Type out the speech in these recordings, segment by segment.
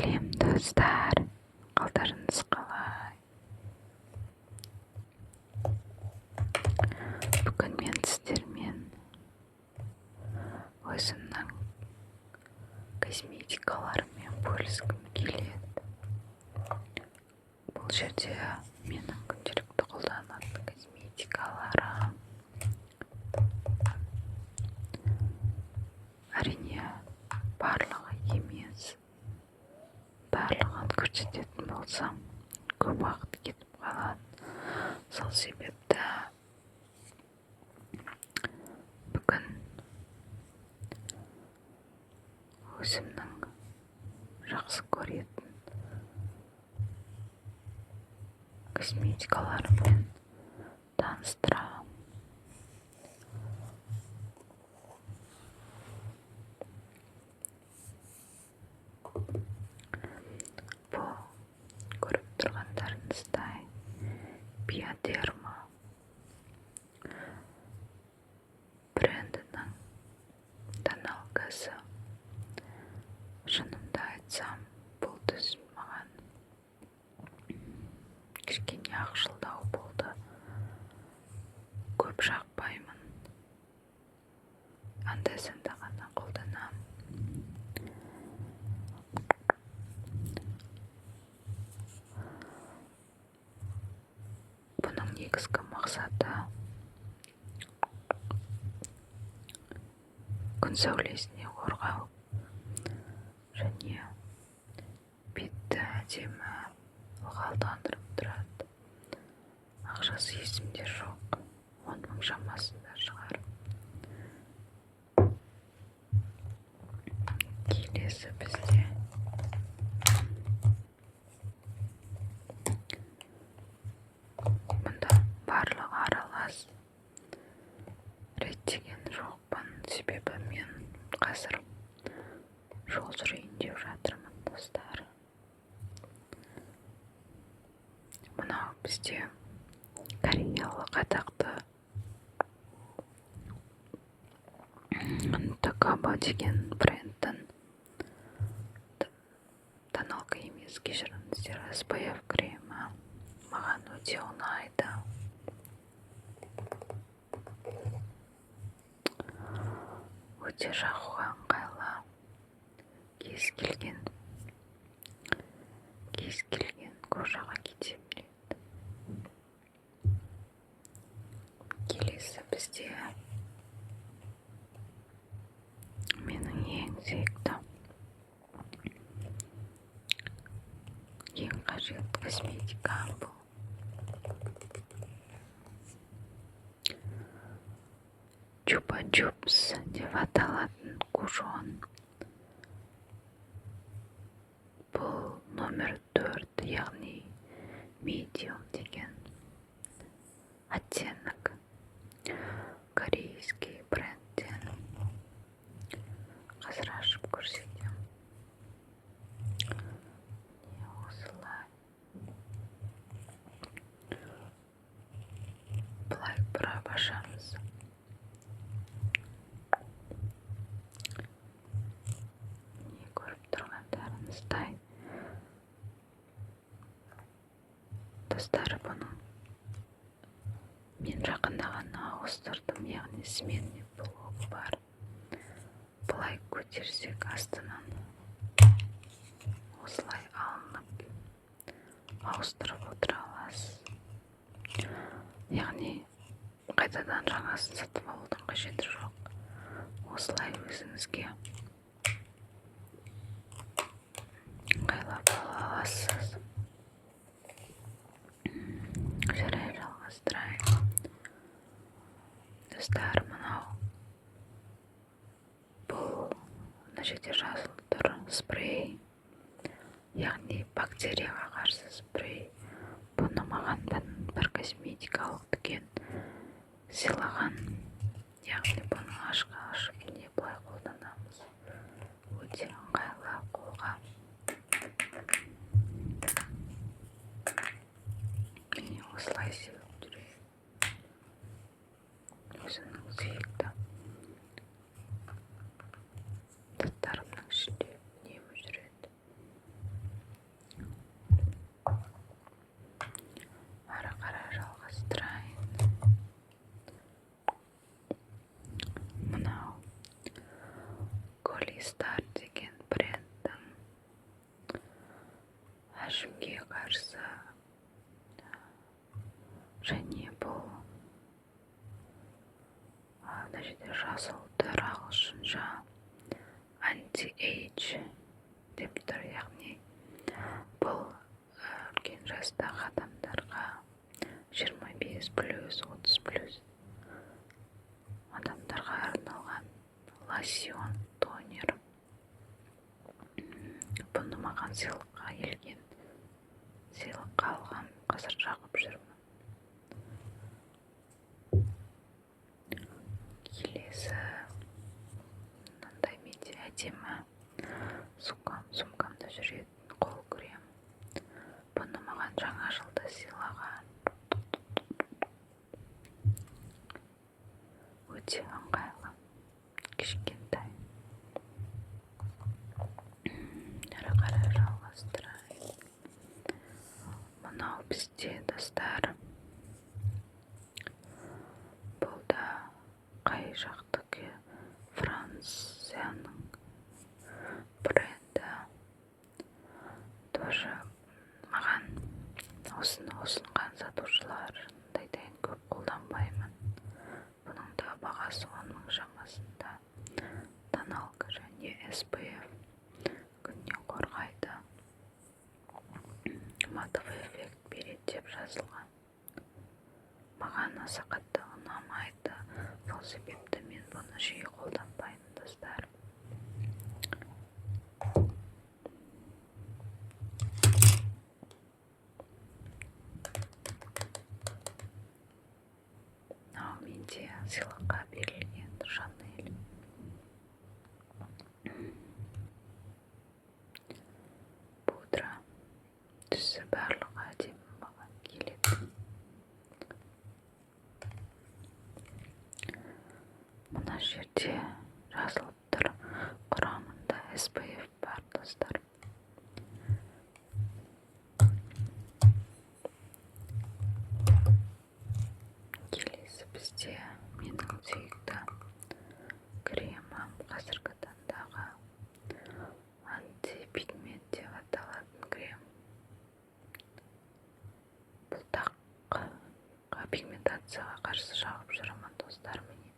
Сәлем достар, қалдарыңыз қалай? Бүгін мен сіздермен өзімнің косметикаларыммен бөліскім келеді. Бұл жерде менің күнделікті қолданатын косметикаларым. Әрине, барлығы емес. Барлығын көрсететін болсам, көп уақыт кетіп қалады. Сол себепті бүгін өзімнің жақсы көретін косметикаларыммен таныстырамын. Бұл көріп тұрғандарыңыздай Bioderma брендінің тоналкасы. Шынымды айтсам, бұл түс маған кішкене ақшылдау болды. Көп жақпаймын. Анда-санда ғана қолданамын. Бұның негізгі мақсаты күн сәулесіне қорғау және бетті әдемі ылғалдандырып тұрады. Ақшасы есімде жоқ, 10 мың шамасында шығар. Келесі бізде мұнда барлығы аралас. Реттеген жоқпын, себебі мен қазір жол жүрейін деп жатырмын, достар. Мынау бізде кореялық атақты Такаба деген брендтің тоналка емес, кешіріңіздер, SPF кремі. Маған өте ұнайды. Өте жағуға ыңғайлы. Кез келген кожаға кете береді. Келесі бізде менің ең сүйікті, ең қажет косметика бұл. Чупа-чупс деп аталатын кужон. Бұл номер 4, яғни медиум деген оттенок. Корейский брендтен. Қазір ашып көрсетем. Осылай. Былай бұрап ашамыз. Не көріп тұрғандарыңыздай. Достар, бұның мен жақында ғана ауыстырдым, яғни сменный блогы бар. Былай көтерсек астынан осылай алынып ауыстырып отыра аласыз. Яғни қайтадан жаңасын сатып алудың қажеті жоқ. Осылай өзіңізге ыңғайлап ала аласыз. Жарай, жалғастырайын. Достар, мынау бұл мына жерде жазылып тұр, спрей, яғни бактерияға қарсы спрей. Бұны маған бір косметикалық дүкен сыйлаған. Яғни бұны ашып не былай қолданамыз. Өте ыңғайлы қолға. Міне осылай сеуіп жүреді. Өзімнің сүйікті заттарымның ішінде үнемі жүреді. Глистар деген брендтің әжімге қарсы және бұл мына жерде жазылды ағылшынша anti-age деп тұр, яғни бұл үлкен жастағы адамдарға 25+, 30+ адамдарға арналған лосьон, тонер. Бұны маған сыйлыққа келген, сыйлыққа алған, қазір жағып жүрмін. Келесі мынандай менде әдемі сумкамда жүретін қол крем. Бұны маған жаңа жылда сыйлаған. Өте ыңғайлы, кішкентай. Әрі қарай жалғастырайын. Мынау бізде, достар, бұл да қай жақтікі, Францияның бренді. Тоже маған осыны ұсынған сатушылардайдан көп қолданбаймын. Бұның да бағасы 10 000 шамасында. Тоналка және SPF күннен қорғайды. Матовый эффект береді деп жазылған. Маған аса қатты ұнамайды. Сол себепті мен бұны жиі қолданбаймын, достар. Мынау менде сыйлыққа берілген Шанель. Пудра. Түсі барлығы әдемі маған келеді. Мына жерде жазылып тұр, құрамында SPF бар, достар. Келесі бізде менің сүйікті кремім, қазіргі таңдағы антипигмент деп аталатын крем. Бұл таққа пигментацияға қарсы жағып жүремін, достар. Міне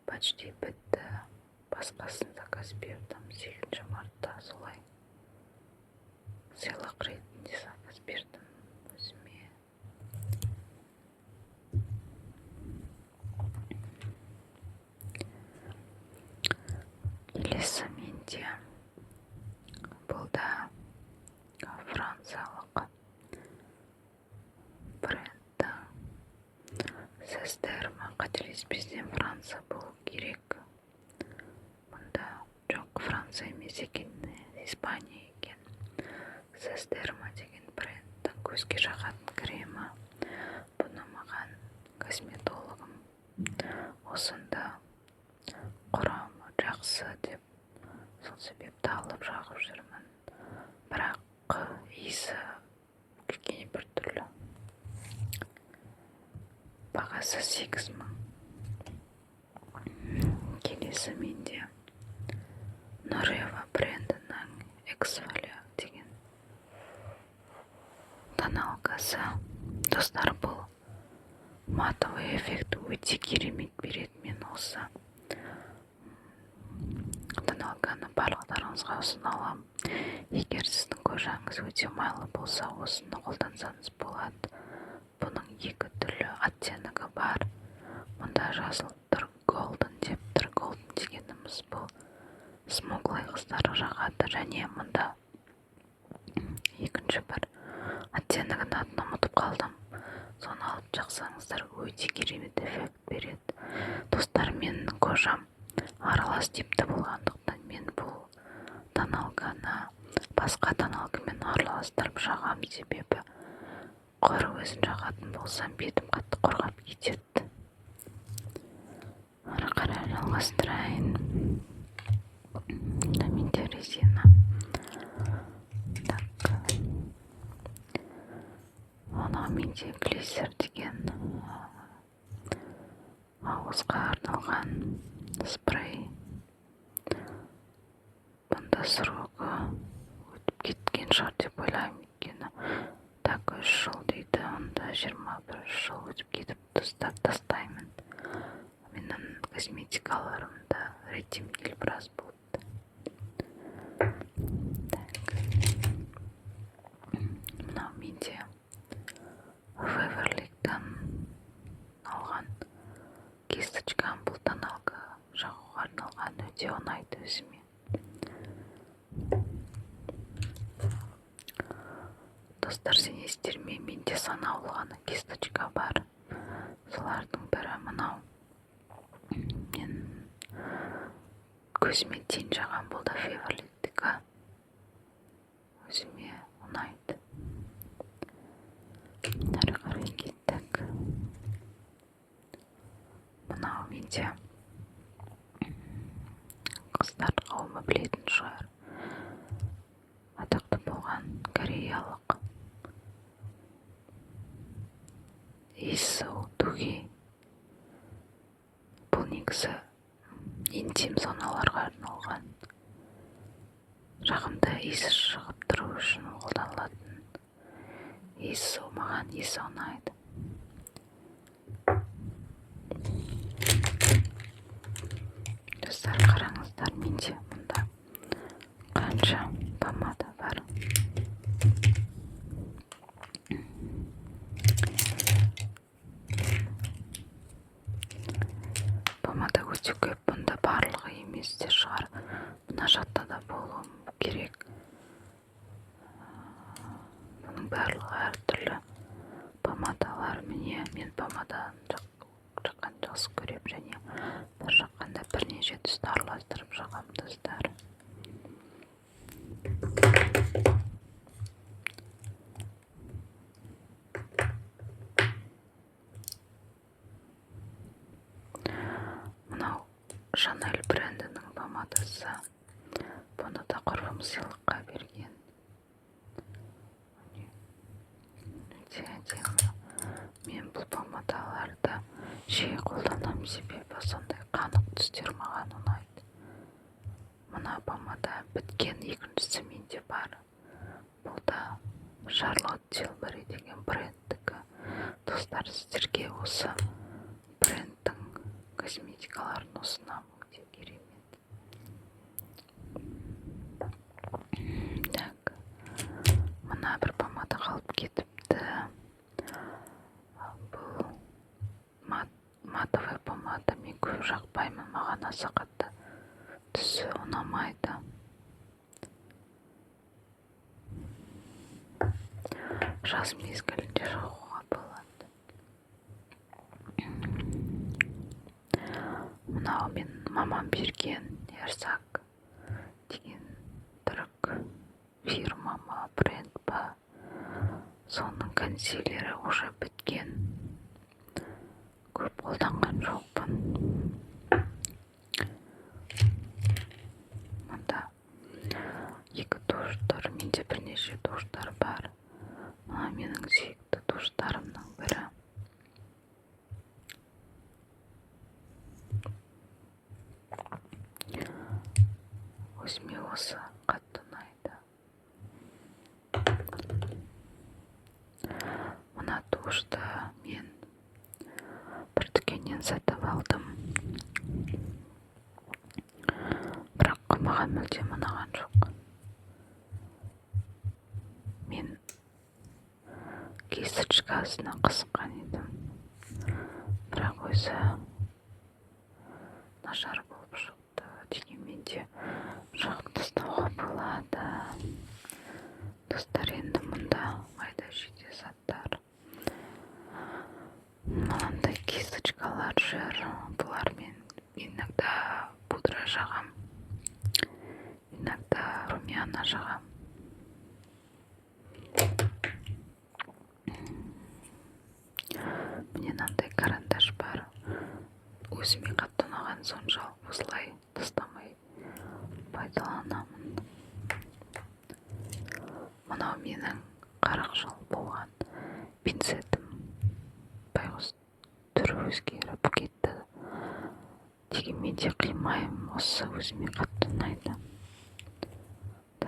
почти бітті. Басқасын заказ бердім 8 мартта, солай сыйлық ретінде заказ бердім өзіме. Келесі менде бұл да франциялық брендтің Сестерма. Қателеспесем Франция болу керек. Мұнда жоқ, Франция емес екен, Испания екен. Сестерма деген брендтің көзге жағатын кремі. Бұны маған косметологым осында құрамы жақсы деп, сол себепті алып жағып жүрмін. Бірақ иісі кішкене бір түрлі. Бағасы 8 000. Келесі менде Норева брендінің Эксфолия деген тоналкасы. Достар, бұл матовый эффект өте керемет береді. Мен осы тоналканы барлықтарыңызға ұсына аламын. Егер сіздің көзіңіз өте майлы болса, осыны қолдансаңыз болады. Бұның 2 түрлі оттенігі бар. Мұнда жазылып тұр голден деп тұр. Голден дегеніміз бұл смуглый қыздар жағады, және мұнда екінші бір оттенігін атын ұмытып қалдым. Соны алып жақсаңыздар, өте керемет эффект береді. Достар, менің кожам аралас типті болғандықтан мен бұл тоналканы басқа тоналкамен араластырып жағам, себебі қоры өзін жағатын болсам, бетім қатты қорғап кетеді. Ары қарай жалғастырайын. Менде резина. Так. Анау менде глиссер деген ауызға арналған спрей. срогі өтіп кеткен шығар деп ойлаймын. Өйткені так 3 жыл дейді, онда 21 жыл өтіп кетіп тастаймын. Менің косметикаларымда ретинил біраз болды. Мынау менде Феверликтен алған кисточкам, бұл тоналка жағуға арналған, өте ұнайды өзіме. Достар, сенесіздер ме, менде санаулы ғана кисточка бар. Солардың бірі мынау. Мен көзіме тең жаған, бұл да Феверликтікі. Өзіме ұнайды. Әрі қарай кеттік. Мынау менде қыздар қауымы білетін шығар, атақты болған кореялық Ису Дуги. Бұл негізі интим зоналарға арналған, жағымды иісі шығып тұру үшін қолданылатын Ису. Маған иісі ұнайды. Достар, қараңыздар, менде мұнда қанша помада бар. Помада өте көп, бұнда барлығы емес те шығар. Мына жақта да болуы керек. Бұның барлығы әртүрлі помадалар. Міне, мен помаданы жаққан жақсы көрем, және бір жаққанда бірнеше түсті араластырып жағам, достар. Мынау Шанель брендінің помадасы. Бұны да құрбым сыйлыққа берген. Өте әдемі. Мен бұл помадаларды жиі қолданамын, себебі сондай қанық түстер маған ұнайды. Мына помада біткен, екіншісі менде бар. Бұл да Charlotte Tilbury деген брендтікі. Достар, сіздерге осы брендтің косметикаларын ұсынамын, өте керемет. Так, мына бір помада қалып кетіпті. Бұл матовый помада, мен көп жақпаймын, маған аса қатты түсі ұнамайды. Жаз мезгілінде жағуға болады. Мынау мен мамам берген Ерсак деген түрік фирма ма, бренд па, соның консилері уже біткен. Көп қолданған жоқпын. Мында екі душтар, менде бірнеше душтар бар. Менің сүйікті душтарымның бірі. Өзіме осы қатты ұнайды. Мына душты мен бір дүкеннен сатып алдым. Бірақ маған мүлдем ұнаған жоқ. Мен кисточкасына қысқан едім. Бірақ өзі нашар болып шықты. Дегенмен де жағып тастауға болады. Достар, енді мұнда майда шүйде заттар. Мынандай кисточкалар жүр. Бұлармен иногда пудра жағам, иногда румяна жағам. Міне мынандай карандаш бар. Өзіме қатты ұнаған соншалық осылай тастамай пайдаланамын. Мынау менің 40 жыл болған пинцетім. Байғұс түрі өзгеріп кетті. Дегенмен де қимаймын, осы өзіме қатты ұнайды.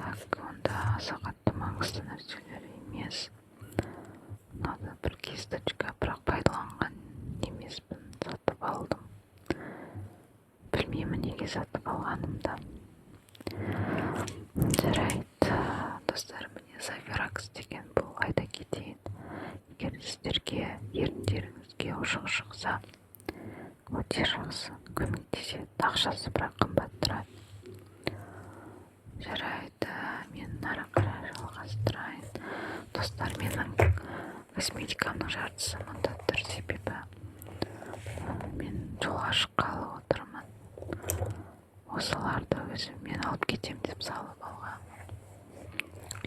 Так, онда аса қатты маңызды нәрселер емес. Мынада бір кисточка, бірақ пайдаланған емеспін, сатып алдым. Білмеймін неге сатып алғанымды. Жарайды, достар, міне Зафиракс деген бұл, айта кетейін. Егер сіздерге еріндеріңізге ушық шықса, өте жақсы, көмектеседі. Ақшасы бірақ қымбат тұрады. Жарайды, мен ары қарай жалғастырайын. Достар, менің косметикамның жартысы мында тұр, себебі мен жолға шыққалы отырмын. Осыларды өзіммен алып кетем деп салып алғанмын.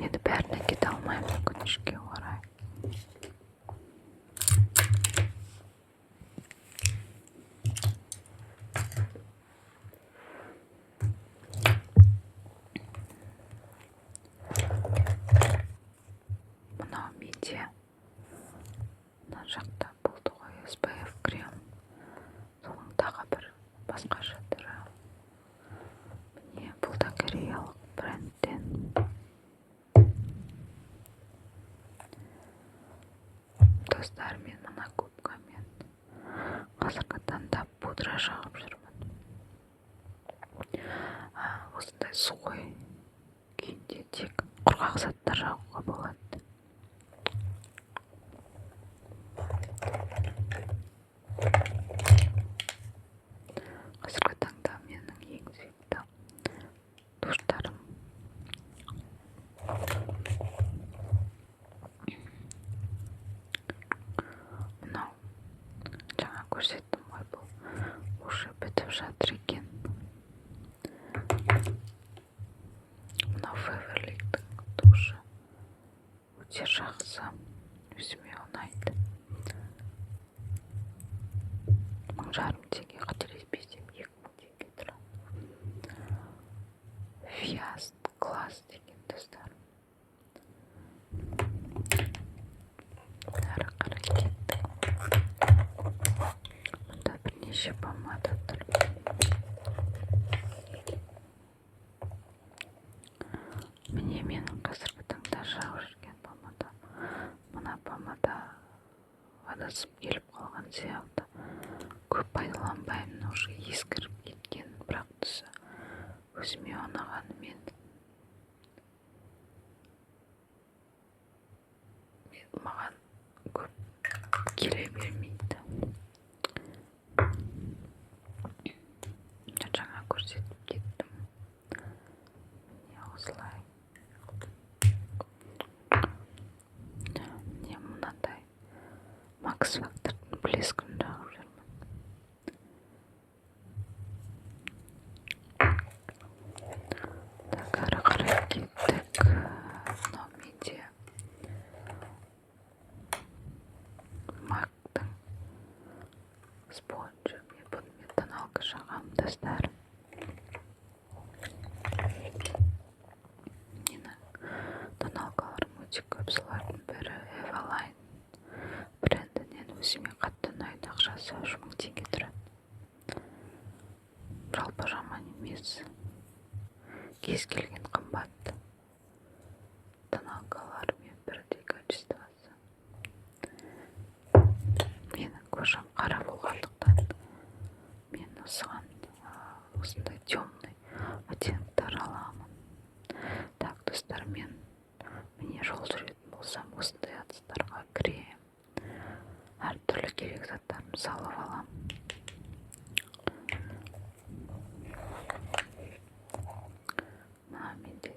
Енді бәріне кете алмаймын, өкінішке орай. Мынау менде мына жақта болды ғой, SPF крем. Соның тағы бір басқаша түрі. Міне, бұл да кореялық брендтен. Достар, мен мына губкамен қазіргі таңда пудра жағып жүрмін. Осындай сухой күйінде тек құрғақ заттар жағуға болады. Қазіргі таңда менің ең сүйікті душтарым. Мынау жаңа көрсеттім ғой, бұл уже бітіп жатыр екен. Мынау Феверликтің душы өте жақсы, өзіме ұнайды. 1500 теңге, қателеспесем 2000 теңге тұрады. Фиаст класс деген, достар. Ары қарай кеттік. Мұнда бірнеше помада тұр. Міне менің қазіргі таңда жағып жүрген помада. Мына помада адасып келіп қалған сияқты. Көп пайдаланбаймын, уже ескіріп кеткен, бірақ түсі өзіме ұнағанымен маған көп келе бермейді. Жаңа көрсетіп кеттім. Міне осылай. Міне мынандай Макс Фактордың блескін жағып жүрмін. Так, ары қарай кеттік. Мынау менде Мактың спонжы. Мен бұнымен тоналка жағамын, достар. Менің тоналкаларым өте көп, солардың бірі Evaline брендінен өзіме қатты ұнайды. Ақшасы 3000 теңге тұрады. Жалпы жаман емес. Кез келген қымбат тоналкалармен бірдей качествосы. Менің көшім қара болғандықтан мен осыған осындай темный оттенктер аламын. Так, достар, мен міне жол жүретін болсам, осындай ыдыстарға крем, әртүрлі керек заттарымды салып аламын. Менде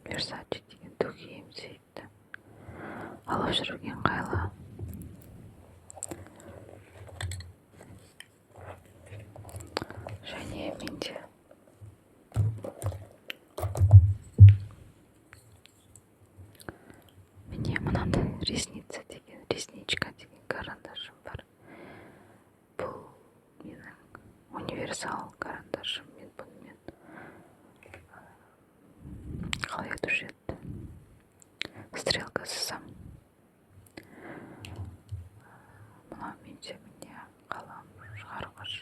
Versace деген төгейім сүйікті. Алып жүрген қайлы. Және менде міне мынандай ресница деген, ресничка деген карандашым бар. Бұл менің универсал карандашым. Мен бұнымен қалай өтуші еді? Стрелка сызам. Мынау менде міне қалам шығарғыш.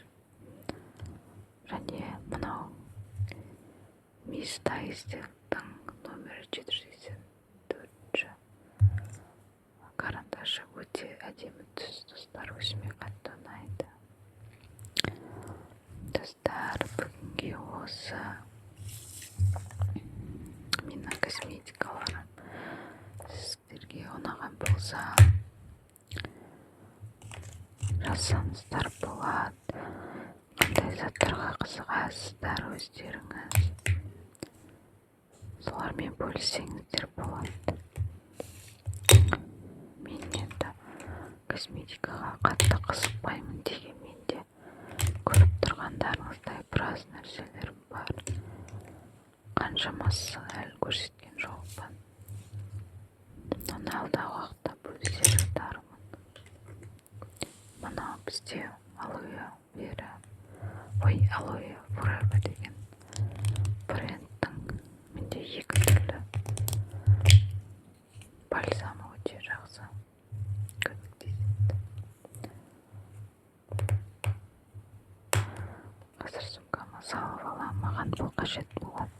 Және мынау стайстилктің номері 784. Карандашы өте әдемі түс, достар, өзіме қатты ұнайды. Достар, бүгінге осы менің косметикаларым сіздерге ұнаған болса, жазсаңыздар болады. Қандай заттарға қызығасыздар өздеріңіз, солармен бөліссеңіздер болады. Мен енді косметикаға қатты қызықпаймын дегенмен де көріп тұрғандарыңыздай біраз нәрселерім бар. Қаншамасы әлі көрсеткен жоқпын. Оны алдағы уақытта бөлісерімін. Мынау бізде алоэ форевер деген брендтің менде 2 түрлі бальзамы өте жақсы, көмектеседі. Қазір сумкама салып аламын, маған бұл қажет болады.